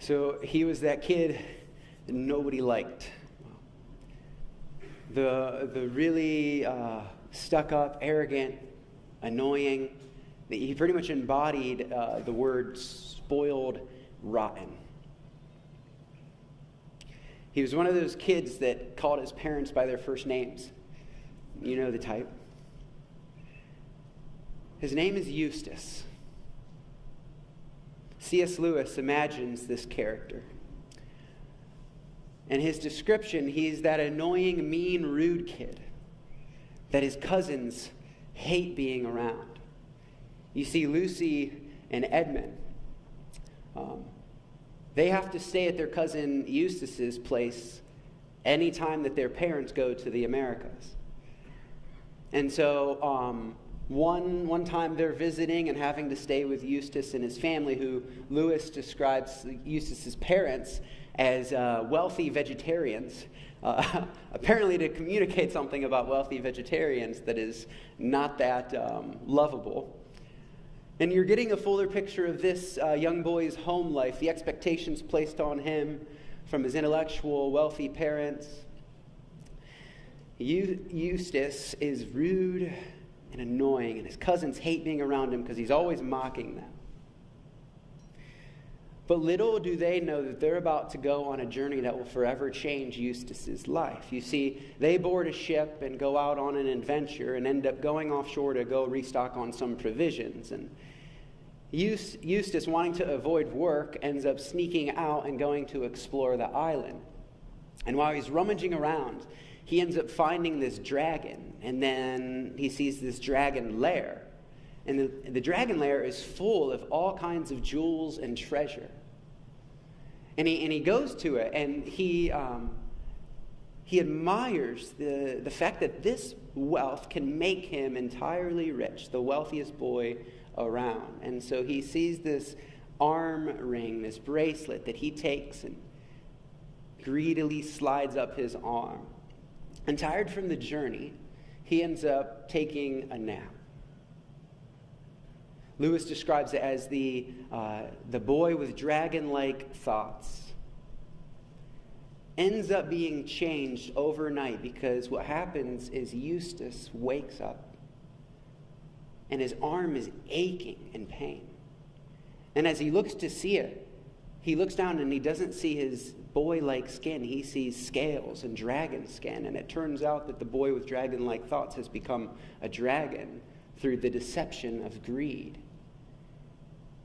So he was that kid that nobody liked. The really stuck-up, arrogant, annoying. He pretty much embodied the word spoiled, rotten. He was one of those kids that called his parents by their first names. You know the type. His name is Eustace. C.S. Lewis imagines this character. In his description, he's that annoying, mean, rude kid that his cousins hate being around. You see, Lucy and Edmund, they have to stay at their cousin Eustace's place anytime that their parents go to the Americas. And so one time they're visiting and having to stay with Eustace and his family, who Lewis describes Eustace's parents as wealthy vegetarians, apparently to communicate something about wealthy vegetarians that is not that lovable. And you're getting a fuller picture of this young boy's home life, the expectations placed on him from his intellectual, wealthy parents. Eustace is rude and annoying, and his cousins hate being around him because he's always mocking them. But little do they know that they're about to go on a journey that will forever change Eustace's life. You see, they board a ship and go out on an adventure and end up going offshore to go restock on some provisions. And Eustace, wanting to avoid work, ends up sneaking out and going to explore the island. And while he's rummaging around, he ends up finding this dragon, and then he sees this dragon lair. And the dragon lair is full of all kinds of jewels and treasure. And he goes to it, and he admires the fact that this wealth can make him entirely rich, the wealthiest boy around. And so he sees this arm ring, this bracelet that he takes and greedily slides up his arm. And tired from the journey, he ends up taking a nap. Lewis describes it as the boy with dragon-like thoughts ends up being changed overnight, because what happens is Eustace wakes up and his arm is aching in pain. And as he looks to see it, he looks down and he doesn't see his boy-like skin. He sees scales and dragon skin. And it turns out that the boy with dragon-like thoughts has become a dragon through the deception of greed.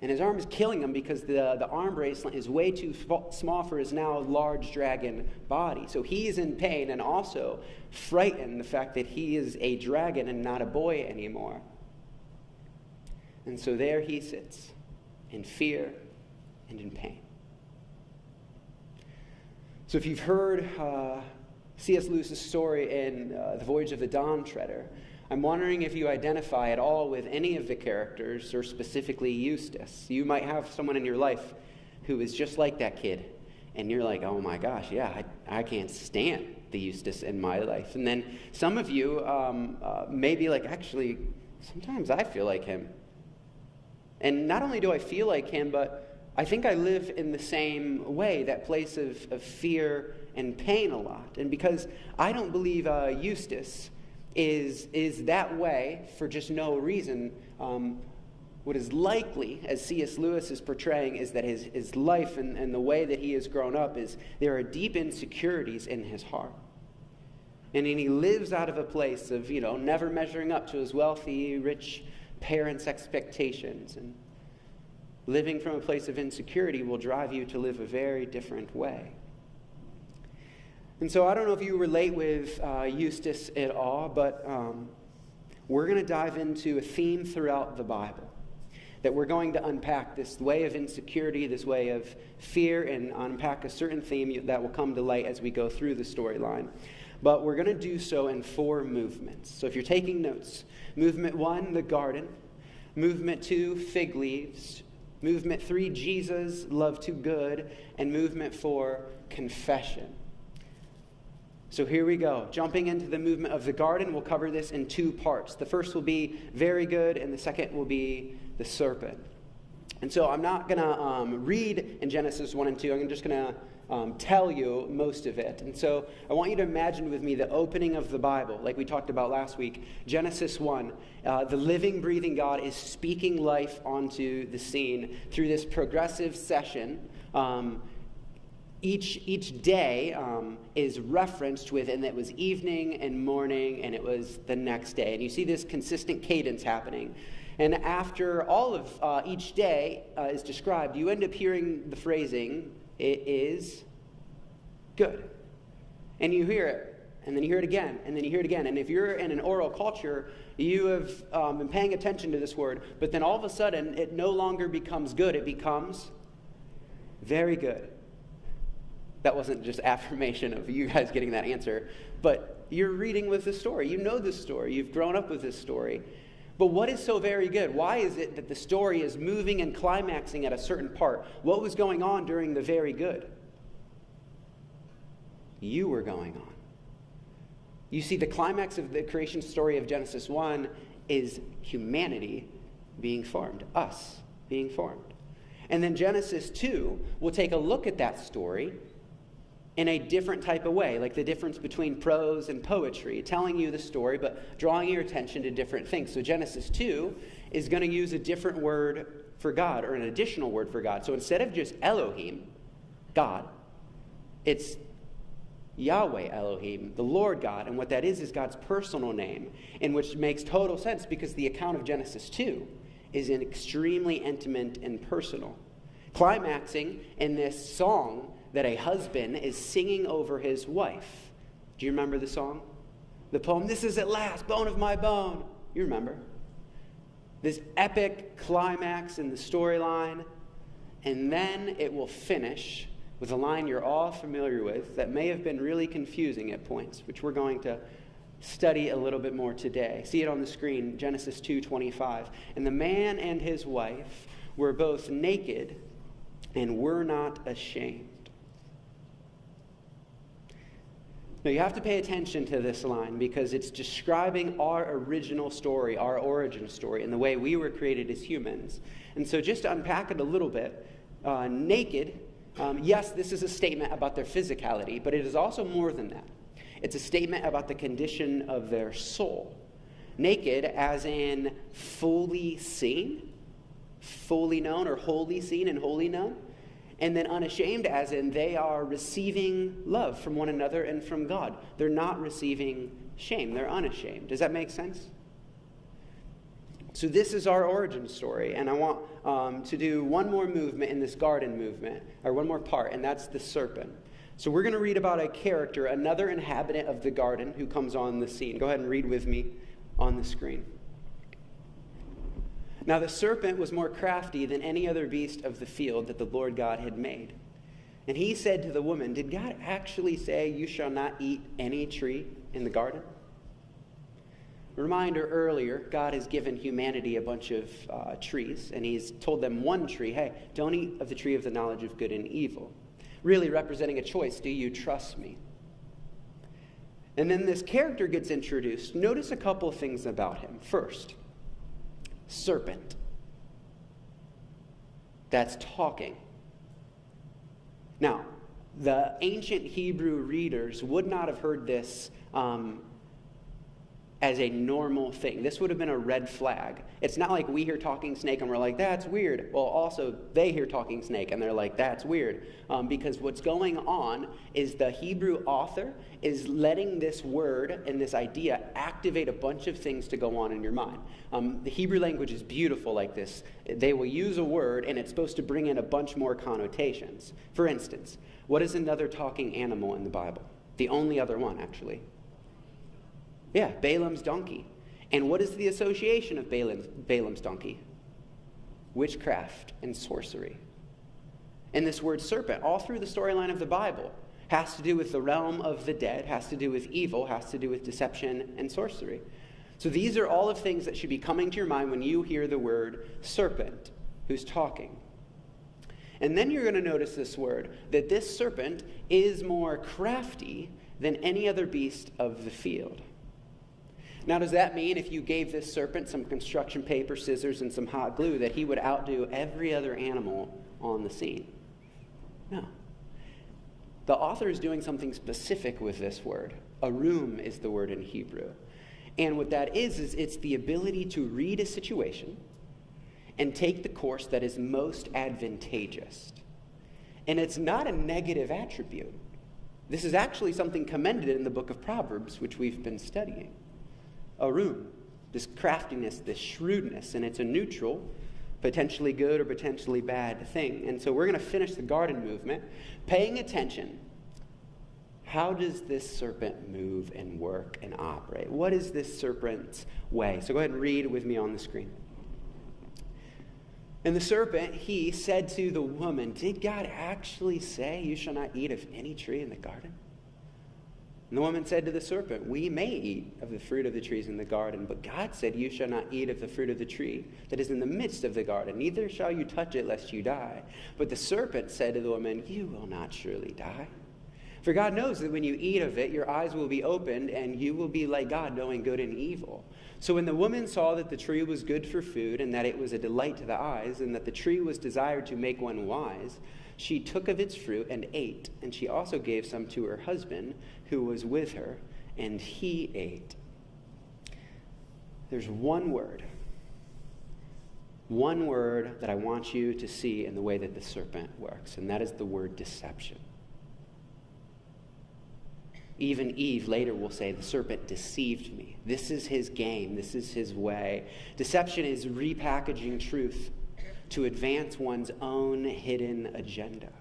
And his arm is killing him because the arm bracelet is way too small for his now large dragon body. So he's in pain and also frightened the fact that he is a dragon and not a boy anymore. And so there he sits in fear and in pain. So if you've heard C.S. Lewis's story in The Voyage of the Dawn Treader, I'm wondering if you identify at all with any of the characters, or specifically Eustace. You might have someone in your life who is just like that kid, and you're like, oh my gosh, yeah, I can't stand the Eustace in my life. And then some of you may be like, actually, sometimes I feel like him. And not only do I feel like him, but I think I live in the same way, that place of fear and pain a lot. And because I don't believe Eustace is that way for just no reason, what is likely, as C.S. Lewis is portraying, is that his life and the way that he has grown up is there are deep insecurities in his heart. And he lives out of a place of, never measuring up to his wealthy, rich parents' expectations. And living from a place of insecurity will drive you to live a very different way. And so I don't know if you relate with Eustace at all, but we're going to dive into a theme throughout the Bible that we're going to unpack, this way of insecurity, this way of fear, and unpack a certain theme that will come to light as we go through the storyline. But we're going to do so in 4 movements. So if you're taking notes, movement 1, the garden. Movement 2, fig leaves. Movement 3, Jesus, love too good. And movement 4, confession. So here we go. Jumping into the movement of the garden, we'll cover this in 2 parts. The first will be very good, and the second will be the serpent. And so I'm not going to read in Genesis 1 and 2. I'm just going to tell you most of it. And so I want you to imagine with me the opening of the Bible, like we talked about last week. Genesis 1, the living, breathing God is speaking life onto the scene through this progressive session. Each day is referenced with, and it was evening and morning, and it was the next day. And you see this consistent cadence happening. And after all of each day is described, you end up hearing the phrasing, "It is good." And you hear it, and then you hear it again, and then you hear it again. And if you're in an oral culture, you have been paying attention to this word, but then all of a sudden, it no longer becomes good. It becomes very good. That wasn't just affirmation of you guys getting that answer, but you're reading with the story. You know this story. You've grown up with this story. But what is so very good? Why is it that the story is moving and climaxing at a certain part? What was going on during the very good? You were going on. You see, the climax of the creation story of Genesis 1 is humanity being formed, us being formed. And then Genesis 2 will take a look at that story in a different type of way, like the difference between prose and poetry, telling you the story, but drawing your attention to different things. So Genesis 2 is going to use a different word for God, or an additional word for God. So instead of just Elohim, God, it's Yahweh Elohim, the Lord God. And what that is God's personal name, in which makes total sense because the account of Genesis 2 is extremely intimate and personal, climaxing in this song that a husband is singing over his wife. Do you remember the song? The poem, "This is at last, bone of my bone." You remember? This epic climax in the storyline, and then it will finish with a line you're all familiar with that may have been really confusing at points, which we're going to study a little bit more today. See it on the screen, Genesis 2:25. "And the man and his wife were both naked and were not ashamed." Now, you have to pay attention to this line because it's describing our original story, our origin story, and the way we were created as humans. And so just to unpack it a little bit, naked, yes, this is a statement about their physicality, but it is also more than that. It's a statement about the condition of their soul. Naked as in fully seen, fully known, or wholly seen and wholly known. And then unashamed as in they are receiving love from one another and from God. They're not receiving shame. They're unashamed. Does that make sense? So this is our origin story. And I want to do one more movement in this garden movement, or one more part, and that's the serpent. So we're going to read about a character, another inhabitant of the garden who comes on the scene. Go ahead and read with me on the screen. "Now the serpent was more crafty than any other beast of the field that the Lord God had made. And he said to the woman, 'Did God actually say you shall not eat any tree in the garden?'" Reminder earlier, God has given humanity a bunch of trees, and he's told them one tree, hey, don't eat of the tree of the knowledge of good and evil. Really representing a choice, do you trust me? And then this character gets introduced. Notice a couple of things about him. First, serpent. That's talking. Now, the ancient Hebrew readers would not have heard this as a normal thing. This would have been a red flag. It's not like we hear talking snake and we're like, that's weird. Well, also, they hear talking snake and they're like, that's weird. Because what's going on is the Hebrew author is letting this word and this idea activate a bunch of things to go on in your mind. The Hebrew language is beautiful like this. They will use a word and it's supposed to bring in a bunch more connotations. For instance, what is another talking animal in the Bible? The only other one, actually. Yeah, Balaam's donkey. And what is the association of Balaam's donkey? Witchcraft and sorcery. And this word serpent, all through the storyline of the Bible, has to do with the realm of the dead, has to do with evil, has to do with deception and sorcery. So these are all of things that should be coming to your mind when you hear the word serpent, who's talking. And then you're going to notice this word, that this serpent is more crafty than any other beast of the field. Now, does that mean if you gave this serpent some construction paper, scissors, and some hot glue that he would outdo every other animal on the scene? No. The author is doing something specific with this word. Arum is the word in Hebrew. And what that is it's the ability to read a situation and take the course that is most advantageous. And it's not a negative attribute. This is actually something commended in the book of Proverbs, which we've been studying. Arum, this craftiness, this shrewdness, and it's a neutral, potentially good or potentially bad thing. And so we're going to finish the garden movement paying attention. How does this serpent move and work and operate? What is this serpent's way? So go ahead and read with me on the screen. And the serpent, he said to the woman, "Did God actually say you shall not eat of any tree in the garden?" And the woman said to the serpent, "We may eat of the fruit of the trees in the garden, but God said you shall not eat of the fruit of the tree that is in the midst of the garden, neither shall you touch it lest you die." But the serpent said to the woman, "You will not surely die. For God knows that when you eat of it, your eyes will be opened, and you will be like God, knowing good and evil." So when the woman saw that the tree was good for food, and that it was a delight to the eyes, and that the tree was desired to make one wise, she took of its fruit and ate, and she also gave some to her husband who was with her, and he ate. There's one word that I want you to see in the way that the serpent works, and that is the word deception. Even Eve later will say, the serpent deceived me. This is his game. This is his way. Deception is repackaging truth to advance one's own hidden agenda.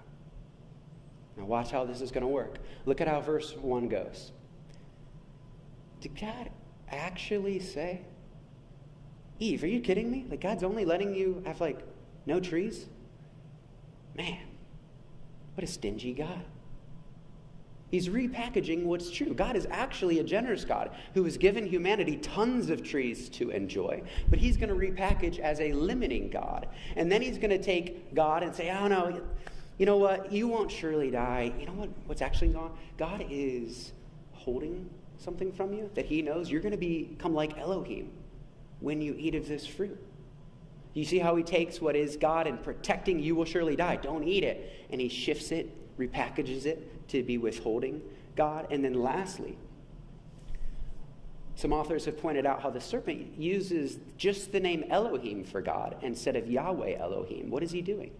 Now watch how this is going to work. Look at how verse 1 goes. Did God actually say? Eve, are you kidding me? Like, God's only letting you have, no trees? Man, what a stingy God. He's repackaging what's true. God is actually a generous God who has given humanity tons of trees to enjoy, but he's going to repackage as a limiting God. And then he's going to take God and say, "Oh no, you know what? You won't surely die." You know what's actually going on? God is holding something from you that he knows. You're going to become like Elohim when you eat of this fruit. You see how he takes what is God and protecting, "You will surely die, don't eat it," and he shifts it, repackages it to be withholding God. And then lastly, some authors have pointed out how the serpent uses just the name Elohim for God instead of Yahweh Elohim. What is he doing?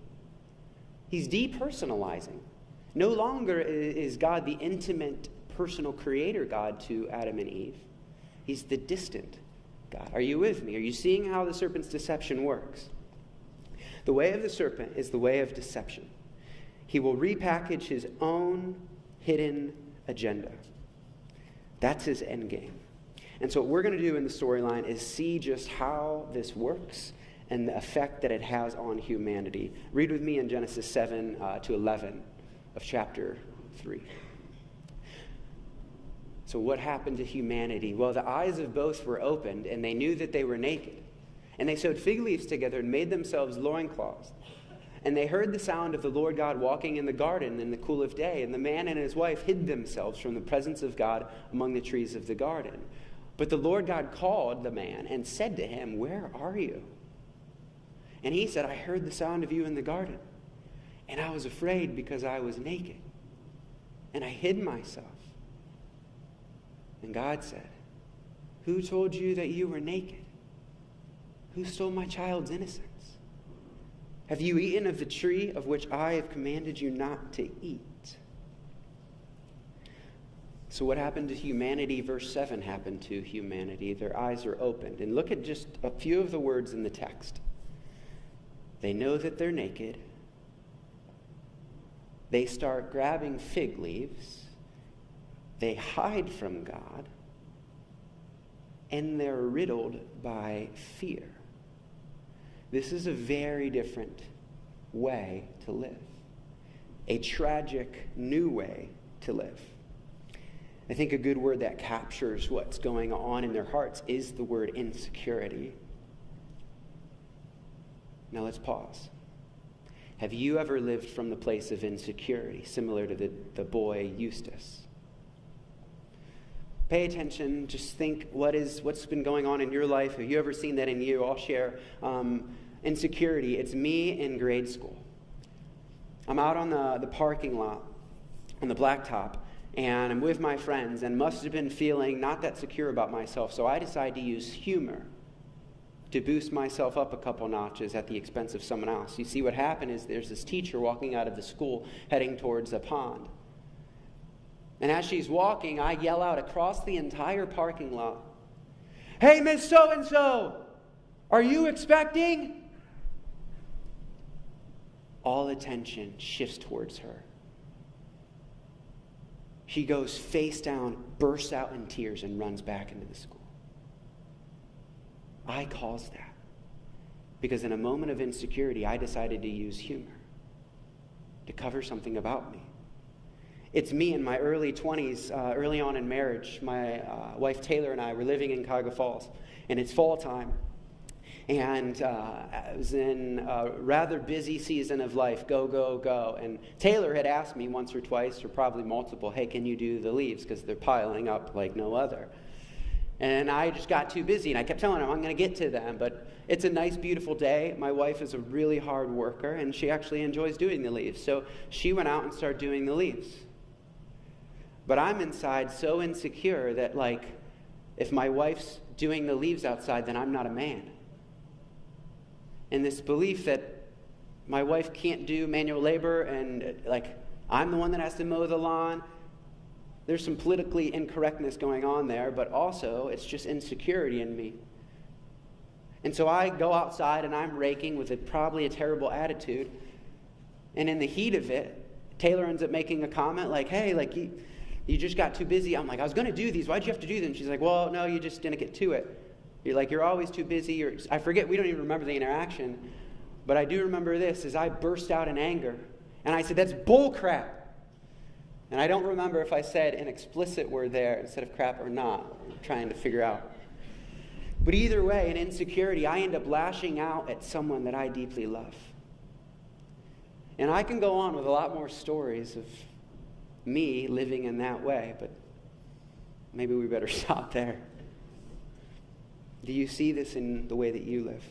He's depersonalizing. No longer is God the intimate, personal creator God to Adam and Eve. He's the distant God. Are you with me? Are you seeing how the serpent's deception works? The way of the serpent is the way of deception. He will repackage his own hidden agenda. That's his end game. And so what we're going to do in the storyline is see just how this works and the effect that it has on humanity. Read with me in Genesis 7 to 11 of chapter 3. So what happened to humanity? Well, the eyes of both were opened, and they knew that they were naked. And they sewed fig leaves together and made themselves loincloths. And they heard the sound of the Lord God walking in the garden in the cool of day. And the man and his wife hid themselves from the presence of God among the trees of the garden. But the Lord God called the man and said to him, "Where are you?" And he said, "I heard the sound of you in the garden. And I was afraid because I was naked. And I hid myself." And God said, "Who told you that you were naked? Who stole my child's innocence? Have you eaten of the tree of which I have commanded you not to eat?" So what happened to humanity? Verse 7 happened to humanity. Their eyes are opened. And look at just a few of the words in the text. They know that they're naked. They start grabbing fig leaves. They hide from God. And they're riddled by fear. This is a very different way to live. A tragic new way to live. I think a good word that captures what's going on in their hearts is the word insecurity. Now let's pause. Have you ever lived from the place of insecurity, similar to the boy Eustace? Pay attention. Just think what's been going on in your life. Have you ever seen that in you? I'll share insecurity. It's me in grade school. I'm out on the parking lot on the blacktop, and I'm with my friends, and must have been feeling not that secure about myself, so I decide to use humor to boost myself up a couple notches at the expense of someone else. You see, what happened is there's this teacher walking out of the school heading towards a pond. And as she's walking, I yell out across the entire parking lot, "Hey, Miss So-and-so, are you expecting?" All attention shifts towards her. She goes face down, bursts out in tears, and runs back into the school. I caused that because in a moment of insecurity, I decided to use humor to cover something about me. It's me in my early 20s, early on in marriage. My wife Taylor and I were living in Cuyahoga Falls, and it's fall time. And I was in a rather busy season of life, go, go, go. And Taylor had asked me once or twice, or probably multiple, "Hey, can you do the leaves? Because they're piling up like no other." And I just got too busy, and I kept telling her, "I'm going to get to them." But it's a nice, beautiful day. My wife is a really hard worker, and she actually enjoys doing the leaves. So she went out and started doing the leaves. But I'm inside so insecure that, if my wife's doing the leaves outside, then I'm not a man. And this belief that my wife can't do manual labor and I'm the one that has to mow the lawn. There's some politically incorrectness going on there, but also it's just insecurity in me. And so I go outside and I'm raking with probably a terrible attitude. And in the heat of it, Taylor ends up making a comment like, "Hey, you just got too busy." I'm like, "I was going to do these. Why'd you have to do them?" She's like, "Well, no, you just didn't get to it. You're always too busy." I forget, we don't even remember the interaction. But I do remember this, as I burst out in anger. And I said, "That's bull crap." And I don't remember if I said an explicit word there instead of crap or not. I'm trying to figure out. But either way, in insecurity, I end up lashing out at someone that I deeply love. And I can go on with a lot more stories of me living in that way, but maybe we better stop there. Do you see this in the way that you live?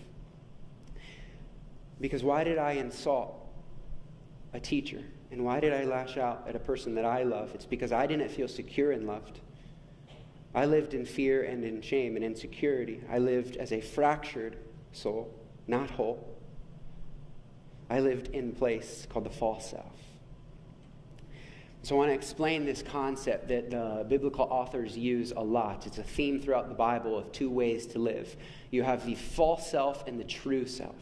Because why did I insult a teacher? And why did I lash out at a person that I love? It's because I didn't feel secure and loved. I lived in fear and in shame and insecurity. I lived as a fractured soul, not whole. I lived in a place called the false self. So I want to explain this concept that the biblical authors use a lot. It's a theme throughout the Bible of two ways to live. You have the false self and the true self.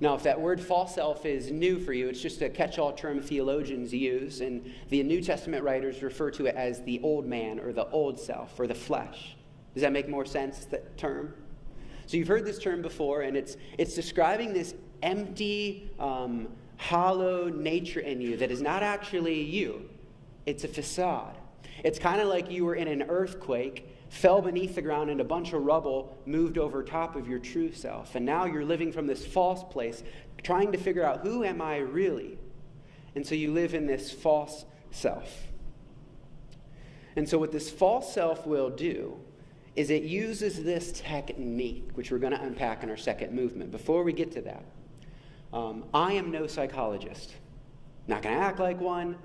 Now, if that word false self is new for you, it's just a catch-all term theologians use, and the New Testament writers refer to it as the old man or the old self or the flesh. Does that make more sense, that term? So you've heard this term before, and it's describing this empty, hollow nature in you that is not actually you. It's a facade. It's kind of like you were in an earthquake, fell beneath the ground, and a bunch of rubble moved over top of your true self. And now you're living from this false place, trying to figure out, who am I really? And so you live in this false self. And so what this false self will do is it uses this technique, which we're going to unpack in our second movement. Before we get to that, I am no psychologist. Not going to act like one.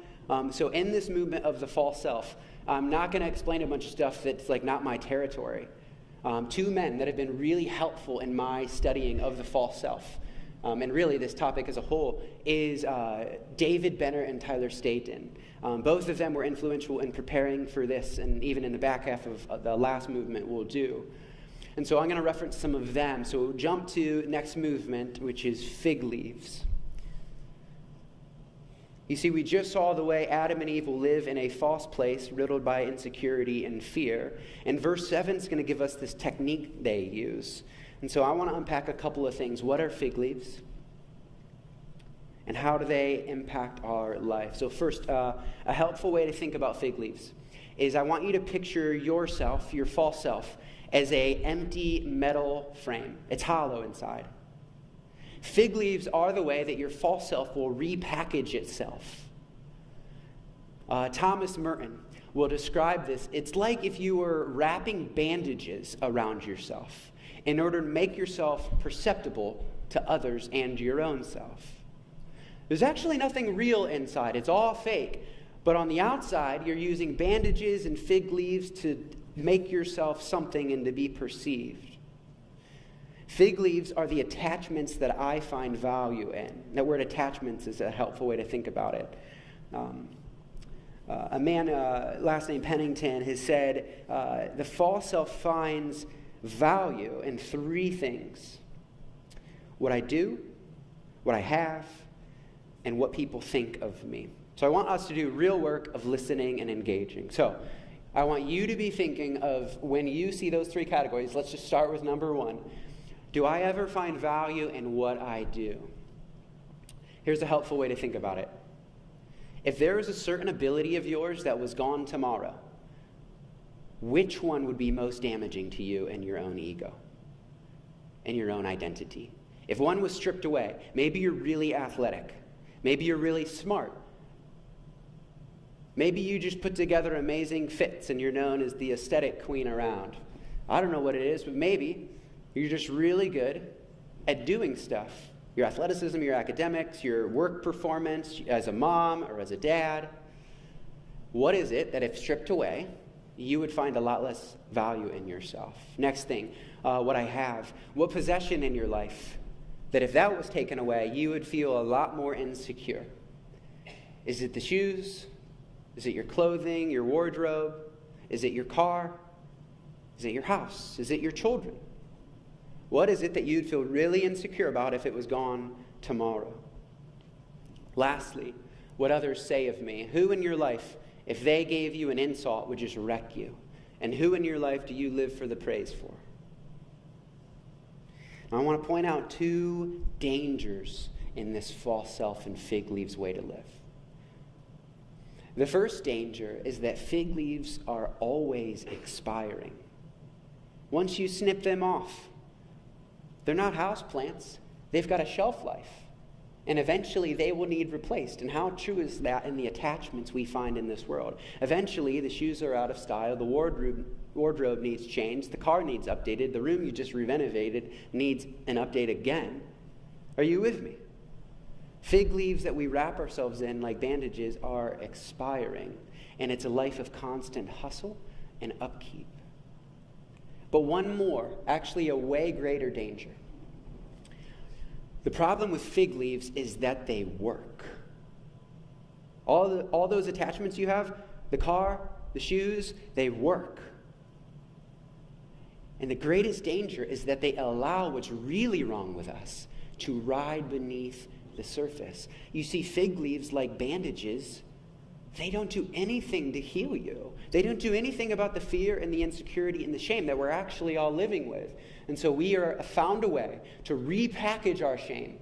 So in this movement of the false self, I'm not going to explain a bunch of stuff that's not my territory. Two men that have been really helpful in my studying of the false self, and really this topic as a whole, is David Benner and Tyler Staton. Both of them were influential in preparing for this, and even in the back half of the last movement we'll do. And so I'm going to reference some of them. So we'll jump to next movement, which is fig leaves. You see, we just saw the way Adam and Eve will live in a false place, riddled by insecurity and fear. And verse 7 is going to give us this technique they use. And so I want to unpack a couple of things. What are fig leaves? And how do they impact our life? So first, a helpful way to think about fig leaves is I want you to picture yourself, your false self, as an empty metal frame. It's hollow inside. Fig leaves are the way that your false self will repackage itself. Thomas Merton, will describe this. It's like if you were wrapping bandages around yourself in order to make yourself perceptible to others and your own self. There's actually nothing real inside. It's all fake. But on the outside, you're using bandages and fig leaves to make yourself something and to be perceived. Fig leaves are the attachments that I find value in. That word attachments is a helpful way to think about it. A man, last name Pennington, has said the false self finds value in three things: what I do, what I have, and what people think of me. So I want us to do real work of listening and engaging. So I want you to be thinking of, when you see those three categories, let's just start with number one. Do I ever find value in what I do? Here's a helpful way to think about it. If there is a certain ability of yours that was gone tomorrow, which one would be most damaging to you and your own ego and your own identity? If one was stripped away, maybe you're really athletic. Maybe you're really smart. Maybe you just put together amazing fits and you're known as the aesthetic queen around. I don't know what it is, but maybe you're just really good at doing stuff. Your athleticism, your academics, your work performance as a mom or as a dad. What is it that if stripped away, you would find a lot less value in yourself? Next thing, what I have. What possession in your life that if that was taken away, you would feel a lot more insecure? Is it the shoes? Is it your clothing, your wardrobe? Is it your car? Is it your house? Is it your children? What is it that you'd feel really insecure about if it was gone tomorrow? Lastly, what others say of me. Who in your life, if they gave you an insult, would just wreck you? And who in your life do you live for the praise for? Now, I want to point out two dangers in this false self and fig leaves way to live. The first danger is that fig leaves are always expiring. Once you snip them off, they're not houseplants. They've got a shelf life. And eventually they will need replaced. And how true is that in the attachments we find in this world? Eventually the shoes are out of style, the wardrobe needs changed, the car needs updated, the room you just renovated needs an update again. Are you with me? Fig leaves that we wrap ourselves in like bandages are expiring, and it's a life of constant hustle and upkeep. But one more, actually a way greater danger. The problem with fig leaves is that they work. All those attachments you have, the car, the shoes, they work. And the greatest danger is that they allow what's really wrong with us to ride beneath the surface. You see, fig leaves, like bandages, they don't do anything to heal you. They don't do anything about the fear and the insecurity and the shame that we're actually all living with. And so we are found a way to repackage our shame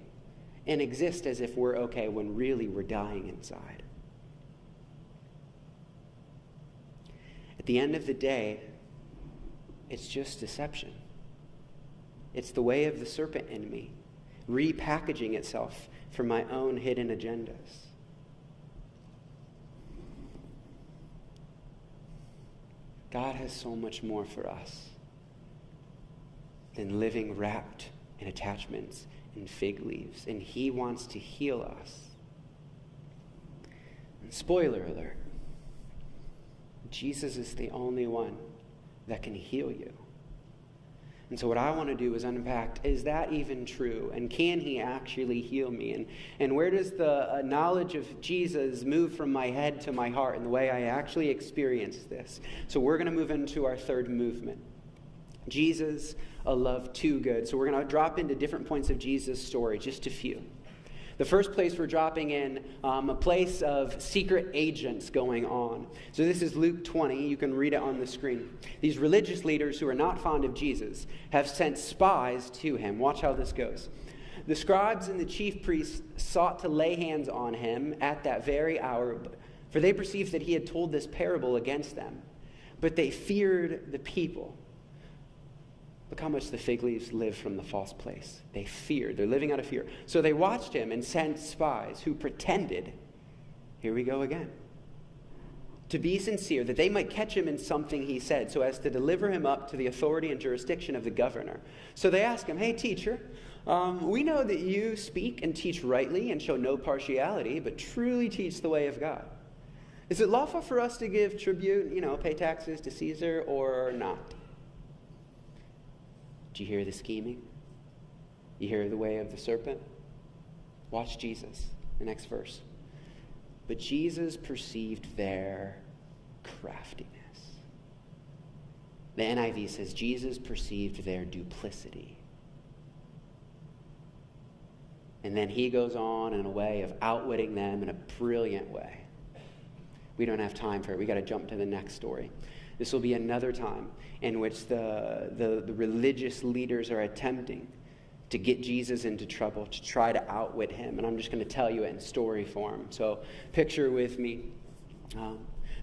and exist as if we're okay when really we're dying inside. At the end of the day, it's just deception. It's the way of the serpent in me, repackaging itself for my own hidden agendas. God has so much more for us than living wrapped in attachments and fig leaves, and He wants to heal us. And spoiler alert, Jesus is the only one that can heal you. And so what I want to do is unpack, is that even true? And can He actually heal me? And where does the knowledge of Jesus move from my head to my heart in the way I actually experience this? So we're going to move into our third movement. Jesus, a love too good. So we're going to drop into different points of Jesus' story, just a few. The first place we're dropping in, a place of secret agents going on. So this is Luke 20. You can read it on the screen. These religious leaders who are not fond of Jesus have sent spies to him. Watch how this goes. The scribes and the chief priests sought to lay hands on him at that very hour, for they perceived that he had told this parable against them. But they feared the people. Look how much the fig leaves live from the false place. They feared. They're living out of fear. So they watched him and sent spies who pretended, here we go again, to be sincere, that they might catch him in something he said, so as to deliver him up to the authority and jurisdiction of the governor. So they ask him, hey, teacher, we know that you speak and teach rightly and show no partiality, but truly teach the way of God. Is it lawful for us to give tribute, pay taxes to Caesar, or not? Do you hear the scheming? You hear the way of the serpent? Watch Jesus, the next verse. But Jesus perceived their craftiness. The NIV says, Jesus perceived their duplicity. And then he goes on in a way of outwitting them in a brilliant way. We don't have time for it. We got to jump to the next story. This will be another time in which the religious leaders are attempting to get Jesus into trouble, to try to outwit him. And I'm just going to tell you it in story form. So picture with me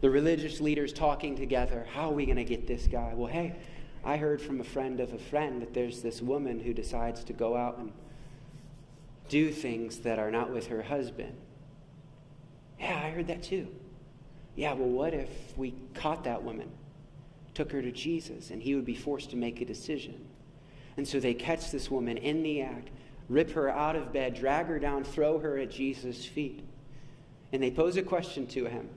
the religious leaders talking together. How are we going to get this guy? Well, hey, I heard from a friend of a friend that there's this woman who decides to go out and do things that are not with her husband. Yeah, I heard that too. Yeah, well, what if we caught that woman, took her to Jesus, and he would be forced to make a decision? And so they catch this woman in the act, rip her out of bed, drag her down, throw her at Jesus' feet. And they pose a question to him.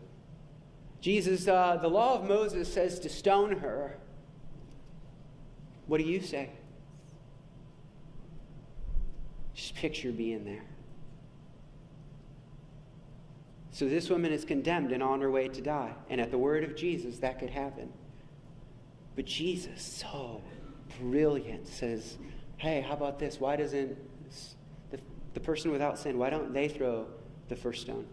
Jesus, the law of Moses says to stone her. What do you say? Just picture being there. So this woman is condemned and on her way to die. And at the word of Jesus, that could happen. But Jesus, so brilliant, says, hey, how about this? Why doesn't the person without sin, why don't they throw the first stone?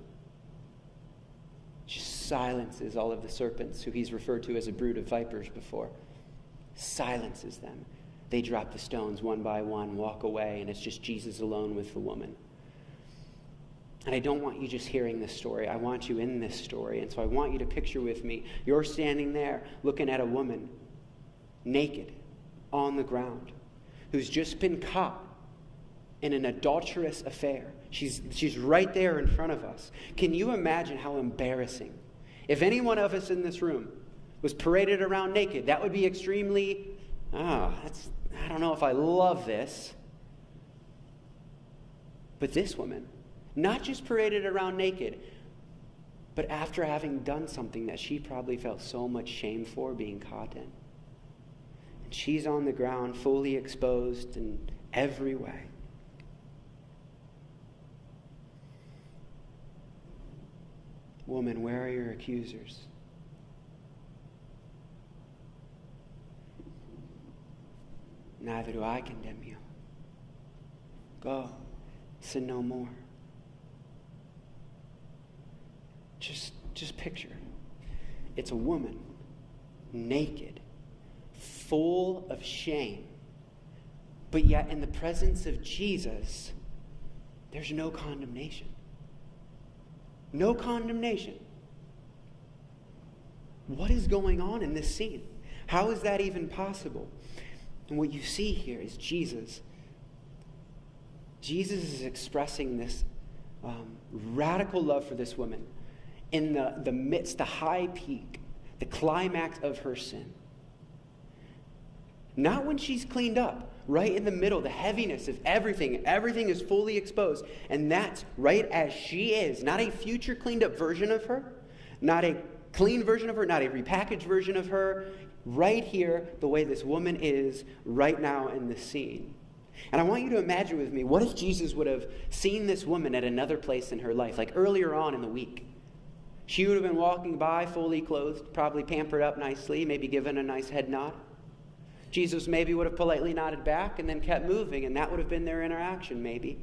Just silences all of the serpents, who he's referred to as a brood of vipers before. Silences them. They drop the stones one by one, walk away, and it's just Jesus alone with the woman. And I don't want you just hearing this story. I want you in this story. And so I want you to picture with me, you're standing there looking at a woman naked on the ground who's just been caught in an adulterous affair. She's right there in front of us. Can you imagine how embarrassing? If any one of us in this room was paraded around naked, that would be extremely, I don't know if I love this. But this woman, not just paraded around naked, but after having done something that she probably felt so much shame for being caught in. And she's on the ground, fully exposed in every way. Woman, where are your accusers? Neither do I condemn you. Go, sin no more. Just picture. It's a woman, naked, full of shame. But yet in the presence of Jesus, there's no condemnation. No condemnation. What is going on in this scene? How is that even possible? And what you see here is Jesus. Jesus is expressing this radical love for this woman in the midst, the high peak, the climax of her sin. Not when she's cleaned up, right in the middle, the heaviness of everything. Everything is fully exposed. And that's right as she is. Not a future cleaned up version of her. Not a clean version of her. Not a repackaged version of her. Right here, the way this woman is right now in the scene. And I want you to imagine with me, what if Jesus would have seen this woman at another place in her life, like earlier on in the week? She would have been walking by fully clothed, probably pampered up nicely, maybe given a nice head nod. Jesus maybe would have politely nodded back and then kept moving, and that would have been their interaction, maybe.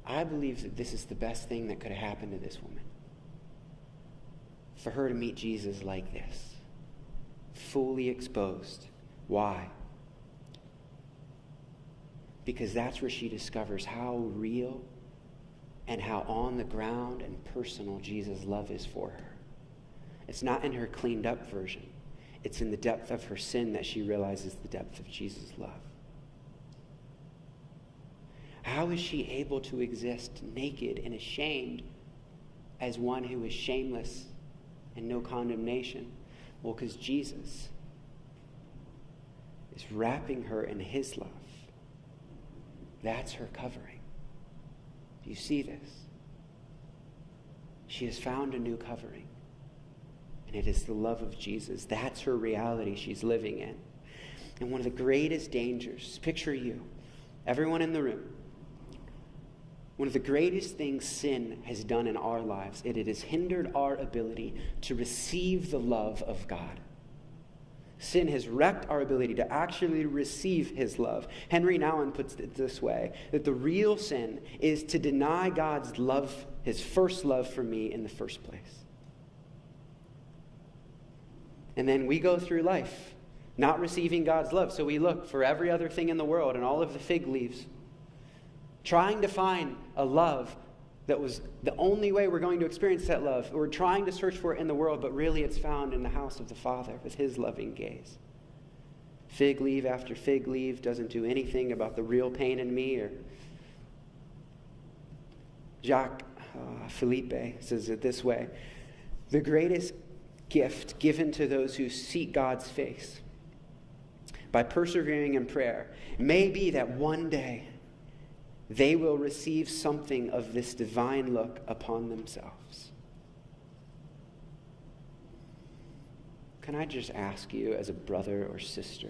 I believe that this is the best thing that could have happened to this woman. For her to meet Jesus like this, fully exposed. Why? Because that's where she discovers how real and how on the ground and personal Jesus' love is for her. It's not in her cleaned up version. It's in the depth of her sin that she realizes the depth of Jesus' love. How is she able to exist naked and ashamed as one who is shameless and no condemnation? Well, because Jesus is wrapping her in his love. That's her covering. Do you see this? She has found a new covering. And it is the love of Jesus. That's her reality she's living in. And one of the greatest dangers, picture you, everyone in the room, one of the greatest things sin has done in our lives, it has hindered our ability to receive the love of God. Sin has wrecked our ability to actually receive his love. Henry Nouwen puts it this way, that the real sin is to deny God's love, his first love for me in the first place. And then we go through life not receiving God's love. So we look for every other thing in the world and all of the fig leaves, trying to find a love that was the only way we're going to experience that love. We're trying to search for it in the world, but really it's found in the house of the Father with his loving gaze. Fig leaf after fig leaf doesn't do anything about the real pain in me. Or Jacques Philippe says it this way: the greatest gift given to those who seek God's face by persevering in prayer may be that one day they will receive something of this divine look upon themselves. Can I just ask you, as a brother or sister,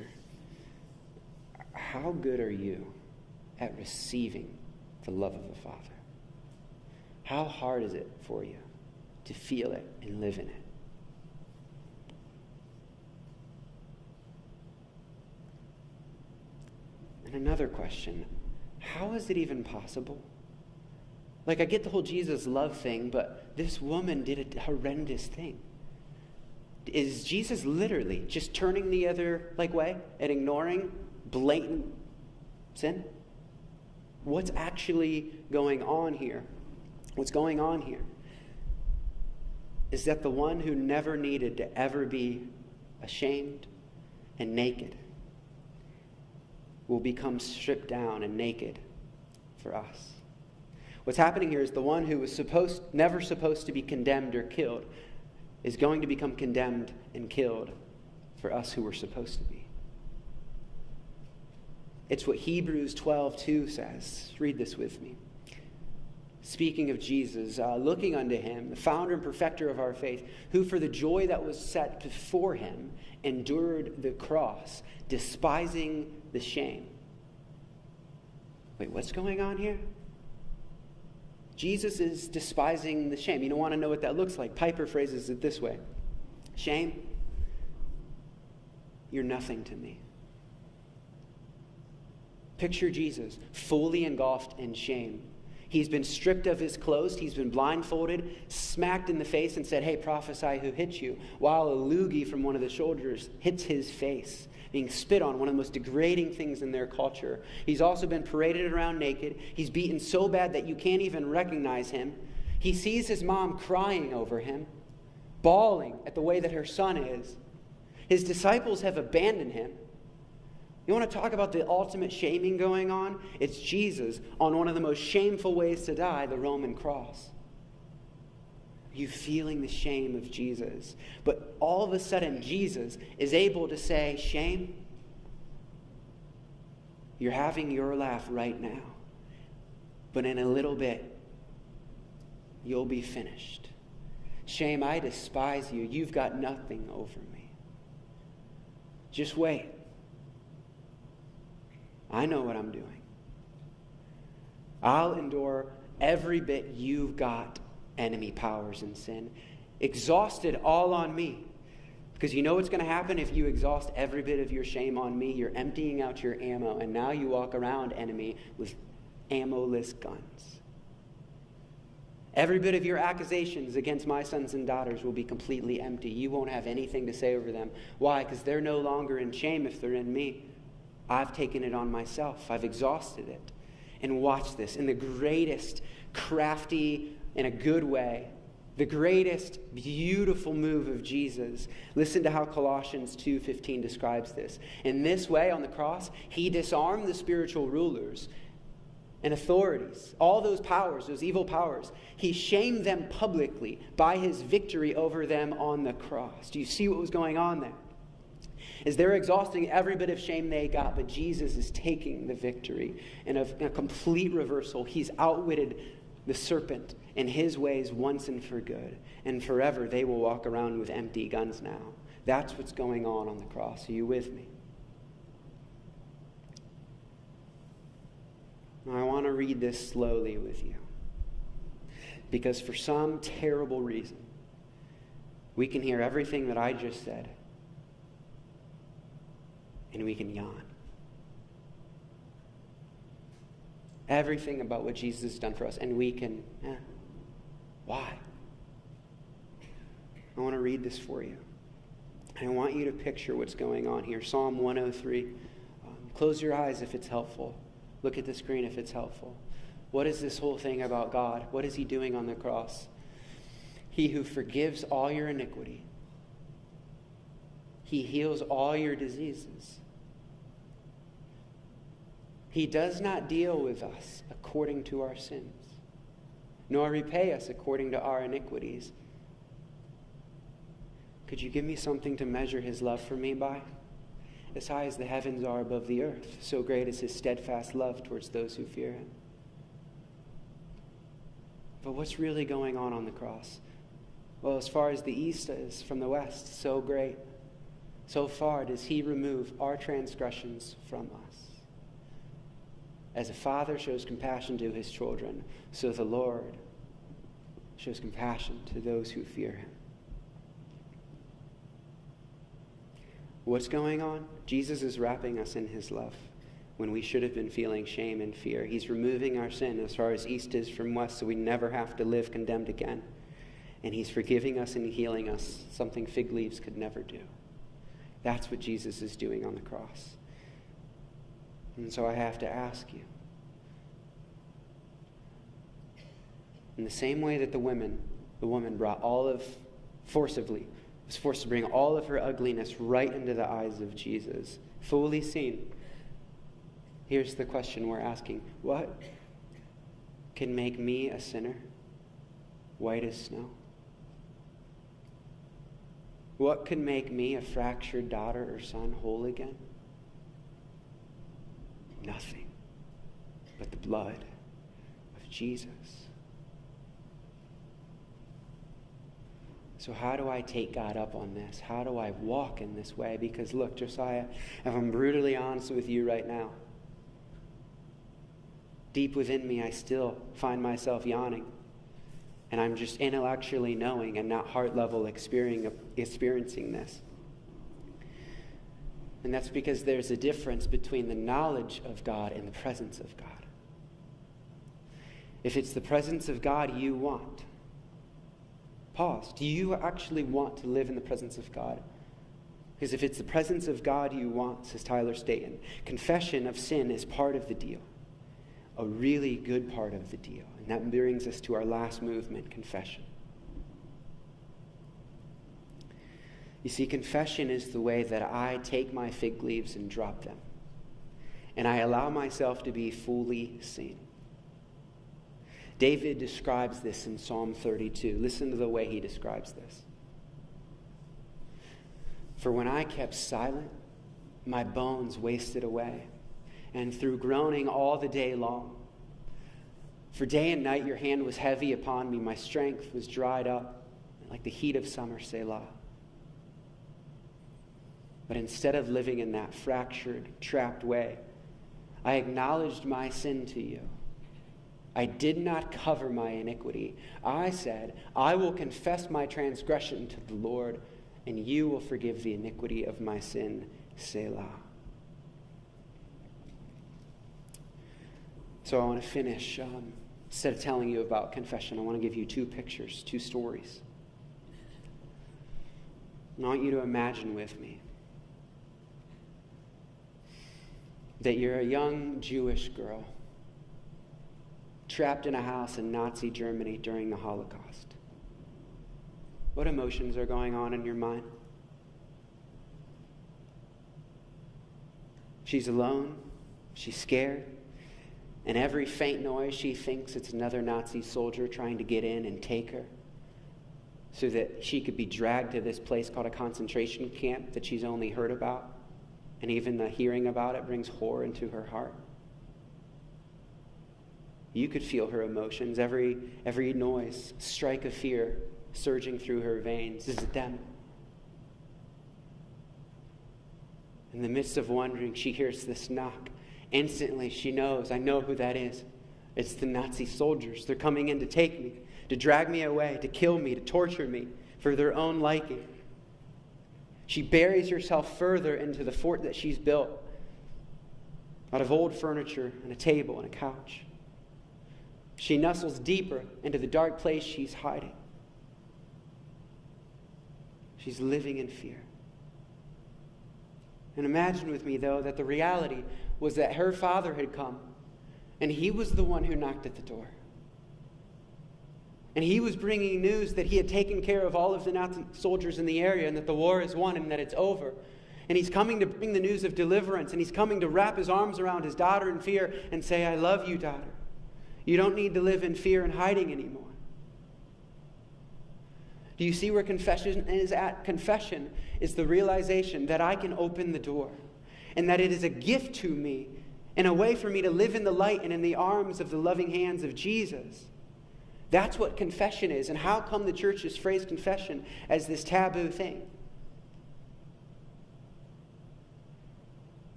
how good are you at receiving the love of the Father? How hard is it for you to feel it and live in it? And another question: how is it even possible? Like, I get the whole Jesus love thing, but this woman did a horrendous thing. Is Jesus literally just turning the other way and ignoring blatant sin? What's actually going on here? What's going on here is that the one who never needed to ever be ashamed and naked will become stripped down and naked for us. What's happening here is the one who was never supposed to be condemned or killed is going to become condemned and killed for us who were supposed to be. It's what Hebrews 12:2 says. Read this with me. Speaking of Jesus, looking unto him, the founder and perfecter of our faith, who for the joy that was set before him endured the cross, despising the shame. Wait, what's going on here? Jesus is despising the shame. You don't want to know what that looks like. Piper phrases it this way: shame, you're nothing to me. Picture Jesus fully engulfed in shame. He's been stripped of his clothes. He's been blindfolded, smacked in the face, and said, "Hey, prophesy who hit you," while a loogie from one of the soldiers hits his face, being spit on, one of the most degrading things in their culture. He's also been paraded around naked. He's beaten so bad that you can't even recognize him. He sees his mom crying over him, bawling at the way that her son is. His disciples have abandoned him. You want to talk about the ultimate shaming going on? It's Jesus on one of the most shameful ways to die, the Roman cross. Are you feeling the shame of Jesus? But all of a sudden, Jesus is able to say, "Shame, you're having your laugh right now, but in a little bit, you'll be finished. Shame, I despise you. You've got nothing over me. Just wait. I know what I'm doing. I'll endure every bit you've got, enemy powers and sin. Exhaust it all on me. Because you know what's going to happen if you exhaust every bit of your shame on me? You're emptying out your ammo, and now you walk around, enemy, with ammo-less guns. Every bit of your accusations against my sons and daughters will be completely empty. You won't have anything to say over them. Why? Because they're no longer in shame if they're in me. I've taken it on myself. I've exhausted it. And watch this. In the greatest, crafty, in a good way, the greatest, beautiful move of Jesus. Listen to how Colossians 2:15 describes this. In this way, on the cross, he disarmed the spiritual rulers and authorities, all those powers, those evil powers. He shamed them publicly by his victory over them on the cross. Do you see what was going on there? Is they're exhausting every bit of shame they got, but Jesus is taking the victory in a complete reversal. He's outwitted the serpent in his ways once and for good. And forever they will walk around with empty guns now. That's what's going on the cross. Are you with me? Now, I want to read this slowly with you. Because for some terrible reason, we can hear everything that I just said, and we can yawn. Everything about what Jesus has done for us, and we can, why? I want to read this for you. And I want you to picture what's going on here. Psalm 103. Close your eyes if it's helpful. Look at the screen if it's helpful. What is this whole thing about God? What is he doing on the cross? He who forgives all your iniquity. He heals all your diseases. He does not deal with us according to our sins, nor repay us according to our iniquities. Could you give me something to measure his love for me by? As high as the heavens are above the earth, so great is his steadfast love towards those who fear him. But what's really going on the cross? Well, as far as the east is from the west, so great, so far does he remove our transgressions from us. As a father shows compassion to his children, so the Lord shows compassion to those who fear him. What's going on? Jesus is wrapping us in his love when we should have been feeling shame and fear. He's removing our sin as far as east is from west, so we never have to live condemned again. And he's forgiving us and healing us, something fig leaves could never do. That's what Jesus is doing on the cross. And so I have to ask you, in the same way that the woman brought was forced to bring all of her ugliness right into the eyes of Jesus, fully seen. Here's the question we're asking. What can make me a sinner white as snow? What can make me a fractured daughter or son whole again? Nothing but the blood of Jesus. So how do I take God up on this? How do I walk in this way? Because look, Josiah, if I'm brutally honest with you right now, deep within me I still find myself yawning. And I'm just intellectually knowing and not heart level experiencing this. And that's because there's a difference between the knowledge of God and the presence of God. If it's the presence of God you want, pause. Do you actually want to live in the presence of God? Because if it's the presence of God you want, says Tyler Staton, confession of sin is part of the deal. A really good part of the deal. And that brings us to our last movement, confession. You see, confession is the way that I take my fig leaves and drop them. And I allow myself to be fully seen. David describes this in Psalm 32. Listen to the way he describes this. For when I kept silent, my bones wasted away, and through groaning all the day long. For day and night your hand was heavy upon me, my strength was dried up, like the heat of summer, Selah. But instead of living in that fractured, trapped way, I acknowledged my sin to you. I did not cover my iniquity. I said, I will confess my transgression to the Lord, and you will forgive the iniquity of my sin, Selah. So I want to finish. Instead of telling you about confession, I want to give you two pictures, two stories. And I want you to imagine with me that you're a young Jewish girl trapped in a house in Nazi Germany during the Holocaust. What emotions are going on in your mind? She's alone. She's scared. And every faint noise, she thinks it's another Nazi soldier trying to get in and take her so that she could be dragged to this place called a concentration camp that she's only heard about. And even the hearing about it brings horror into her heart. You could feel her emotions, every noise, strike of fear surging through her veins. Is it them? In the midst of wondering, she hears this knock. Instantly, she knows, I know who that is. It's the Nazi soldiers. They're coming in to take me, to drag me away, to kill me, to torture me for their own liking. She buries herself further into the fort that she's built out of old furniture and a table and a couch. She nestles deeper into the dark place she's hiding. She's living in fear. And imagine with me, though, that the reality was that her father had come, and he was the one who knocked at the door. And he was bringing news that he had taken care of all of the Nazi soldiers in the area and that the war is won and that it's over. And he's coming to bring the news of deliverance, and he's coming to wrap his arms around his daughter in fear and say, I love you, daughter. You don't need to live in fear and hiding anymore. Do you see where confession is at? Confession is the realization that I can open the door and that it is a gift to me and a way for me to live in the light and in the arms of the loving hands of Jesus. That's what confession is. And how come the church has phrased confession as this taboo thing?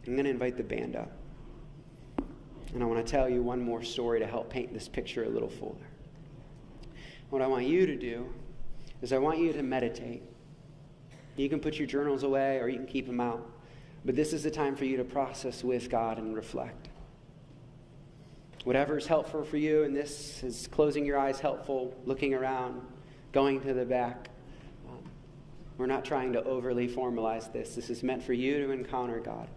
I'm going to invite the band up. And I want to tell you one more story to help paint this picture a little fuller. What I want you to do is I want you to meditate. You can put your journals away or you can keep them out. But this is the time for you to process with God and reflect. Whatever is helpful for you, and this is closing your eyes helpful, looking around, going to the back. We're not trying to overly formalize this. This is meant for you to encounter God.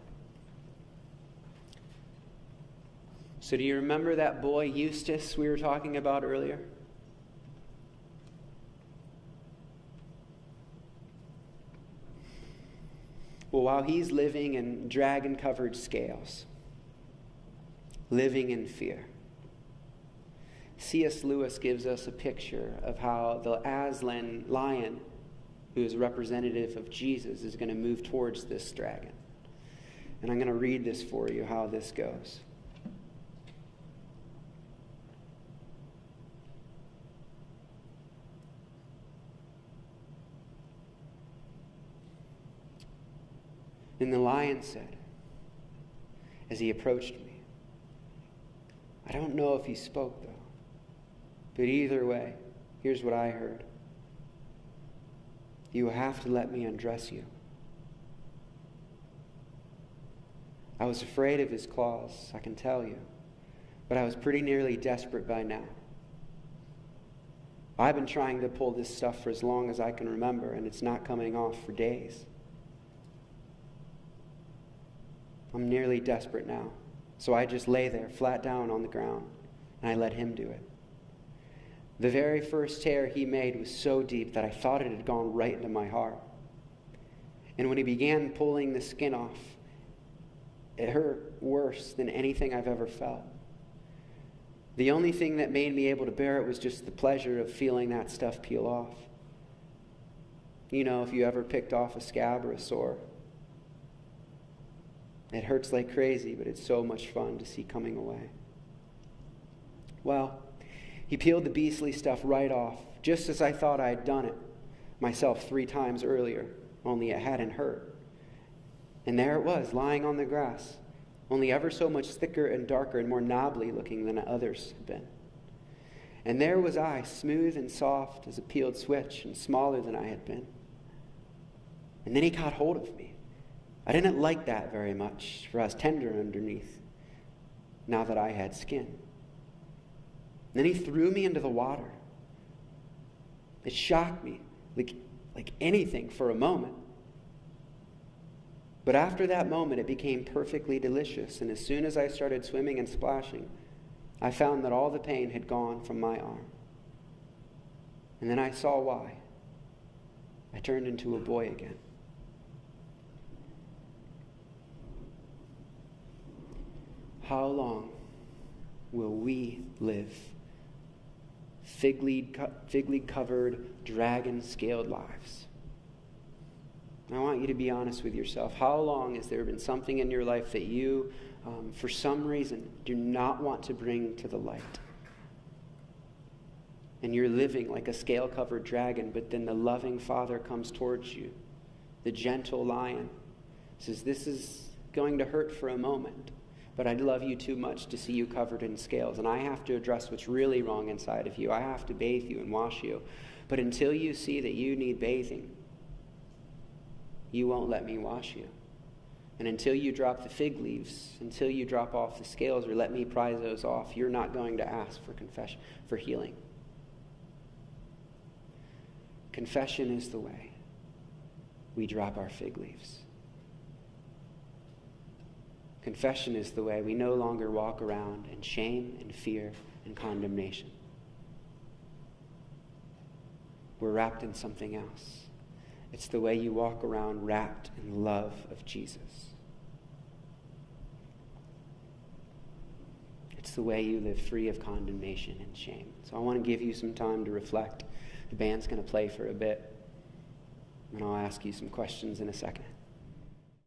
So do you remember that boy Eustace we were talking about earlier? Well, while he's living in dragon-covered scales, living in fear, C.S. Lewis gives us a picture of how the Aslan lion, who is representative of Jesus, is going to move towards this dragon. And I'm going to read this for you, how this goes. And the lion said, as he approached me, I don't know if he spoke, though, but either way, here's what I heard. You will have to let me undress you. I was afraid of his claws, I can tell you, but I was pretty nearly desperate by now. I've been trying to pull this stuff for as long as I can remember, and it's not coming off for days. I'm nearly desperate now, so I just lay there, flat down on the ground, and I let him do it. The very first tear he made was so deep that I thought it had gone right into my heart. And when he began pulling the skin off, it hurt worse than anything I've ever felt. The only thing that made me able to bear it was just the pleasure of feeling that stuff peel off. You know, if you ever picked off a scab or a sore, it hurts like crazy, but it's so much fun to see coming away. Well, he peeled the beastly stuff right off, just as I thought I had done it myself 3 times earlier, only it hadn't hurt. And there it was, lying on the grass, only ever so much thicker and darker and more knobbly looking than others had been. And there was I, smooth and soft as a peeled switch and smaller than I had been. And then he caught hold of me. I didn't like that very much, for I was tender underneath, now that I had skin. And then he threw me into the water. It shocked me, like anything for a moment. But after that moment, it became perfectly delicious, and as soon as I started swimming and splashing, I found that all the pain had gone from my arm. And then I saw why. I turned into a boy again. how long will we live fig leaf covered, dragon-scaled lives? I want you to be honest with yourself. How long has there been something in your life that you, for some reason, do not want to bring to the light? And you're living like a scale-covered dragon, but then the loving Father comes towards you. The gentle lion says, this is going to hurt for a moment, but I love you too much to see you covered in scales, and I have to address what's really wrong inside of you. I have to bathe you and wash you. But until you see that you need bathing, you won't let me wash you. And until you drop the fig leaves, until you drop off the scales or let me pry those off, you're not going to ask for confession, for healing. Confession is the way we drop our fig leaves. Confession is the way we no longer walk around in shame and fear and condemnation. We're wrapped in something else. It's the way you walk around wrapped in the love of Jesus. It's the way you live free of condemnation and shame. So I want to give you some time to reflect. The band's going to play for a bit, and I'll ask you some questions in a second.